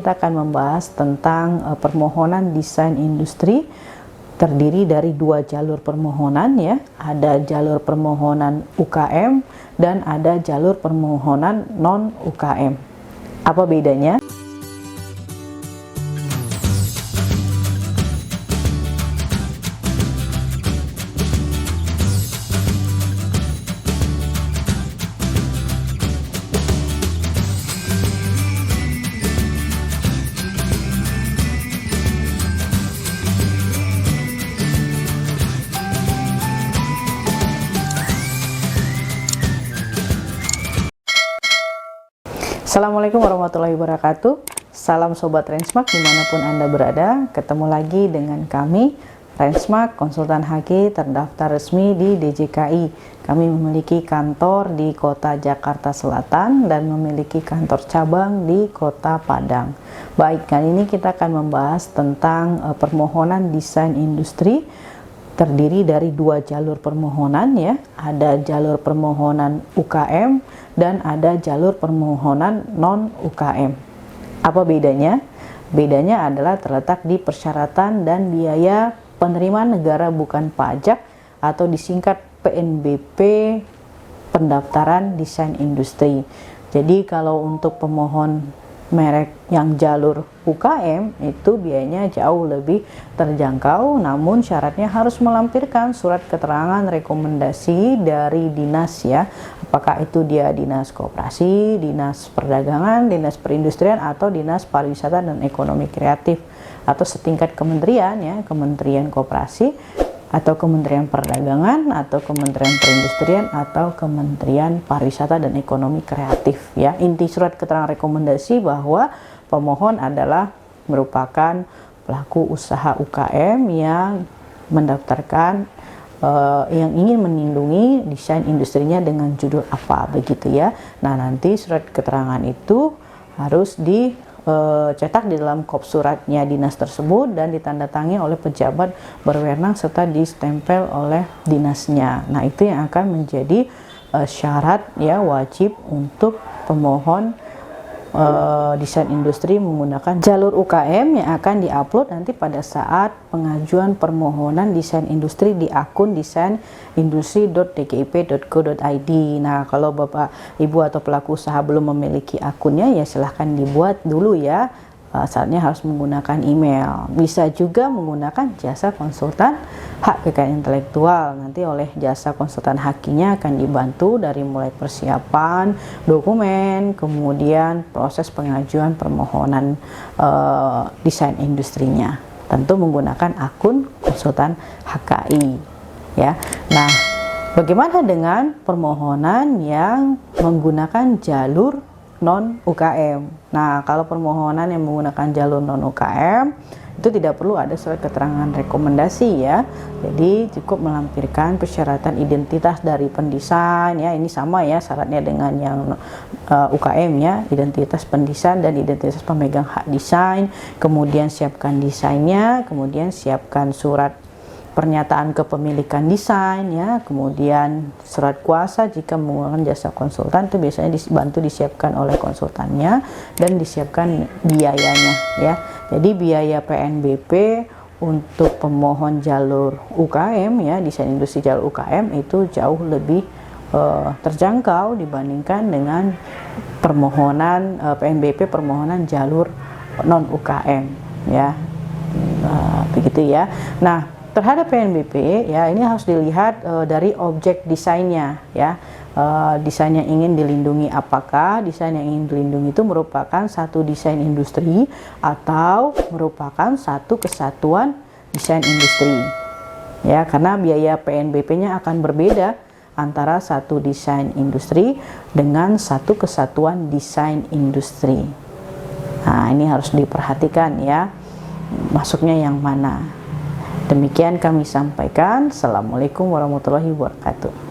Kita akan membahas tentang permohonan desain industri. Terdiri dari dua jalur permohonan ya. Ada jalur permohonan UKM dan ada jalur permohonan non UKM. Apa bedanya? Assalamualaikum warahmatullahi wabarakatuh. Salam Sobat Rensmark dimanapun Anda berada. Ketemu lagi dengan kami, Rensmark, konsultan HQ terdaftar resmi di DJKI. Kami memiliki kantor di kota Jakarta Selatan dan memiliki kantor cabang di kota Padang. Baik, kali ini kita akan membahas tentang permohonan desain industri. Terdiri dari dua jalur permohonan ya. Ada jalur permohonan UKM dan ada jalur permohonan non UKM. Apa bedanya? Bedanya adalah terletak di persyaratan dan biaya penerimaan negara bukan pajak atau disingkat PNBP, pendaftaran desain industri. Jadi kalau untuk pemohon merek yang jalur UKM itu biayanya jauh lebih terjangkau, namun syaratnya harus melampirkan surat keterangan rekomendasi dari dinas ya, apakah itu dia dinas koperasi, dinas perdagangan, dinas perindustrian atau dinas pariwisata dan ekonomi kreatif, atau setingkat kementerian ya, kementerian koperasi atau kementerian perdagangan atau kementerian perindustrian atau kementerian pariwisata dan ekonomi kreatif ya. Inti surat keterangan rekomendasi bahwa pemohon adalah merupakan pelaku usaha UKM yang mendaftarkan yang ingin melindungi desain industrinya dengan judul apa begitu ya. Nah, nanti surat keterangan itu harus cetak di dalam kop suratnya dinas tersebut dan ditandatangani oleh pejabat berwenang serta distempel oleh dinasnya. Nah, itu yang akan menjadi syarat ya, wajib untuk pemohon desain industri menggunakan jalur UKM yang akan diupload nanti pada saat pengajuan permohonan desain industri di akun desainindustri.dkip.go.id. Nah, kalau Bapak Ibu atau pelaku usaha belum memiliki akunnya ya silahkan dibuat dulu ya. Saatnya harus menggunakan email. Bisa juga menggunakan jasa konsultan hak kekayaan intelektual. Nanti oleh jasa konsultan HQ-nya akan dibantu dari mulai persiapan dokumen, kemudian proses pengajuan permohonan desain industrinya. Tentu menggunakan akun konsultan HKI ya. Nah, bagaimana dengan permohonan yang menggunakan jalur non UKM? Nah, kalau permohonan yang menggunakan jalur non UKM itu tidak perlu ada surat keterangan rekomendasi ya. Jadi cukup melampirkan persyaratan identitas dari pendesain ya. Ini sama ya syaratnya dengan yang UKM ya, identitas pendesain dan identitas pemegang hak desain. Kemudian siapkan desainnya, kemudian siapkan surat pernyataan kepemilikan desain ya, kemudian surat kuasa jika menggunakan jasa konsultan itu biasanya dibantu disiapkan oleh konsultannya dan disiapkan biayanya ya. Jadi biaya PNBP untuk pemohon jalur UKM ya, desain industri jalur UKM itu jauh lebih terjangkau dibandingkan dengan permohonan PNBP permohonan jalur non UKM ya. Begitu ya. Nah, terhadap PNBP ya, ini harus dilihat dari objek desainnya ya. Desain yang ingin dilindungi, apakah desain yang ingin dilindungi itu merupakan satu desain industri atau merupakan satu kesatuan desain industri ya, karena biaya PNBP-nya akan berbeda antara satu desain industri dengan satu kesatuan desain industri. Nah, ini harus diperhatikan ya, masuknya yang mana. Demikian kami sampaikan. Assalamualaikum warahmatullahi wabarakatuh.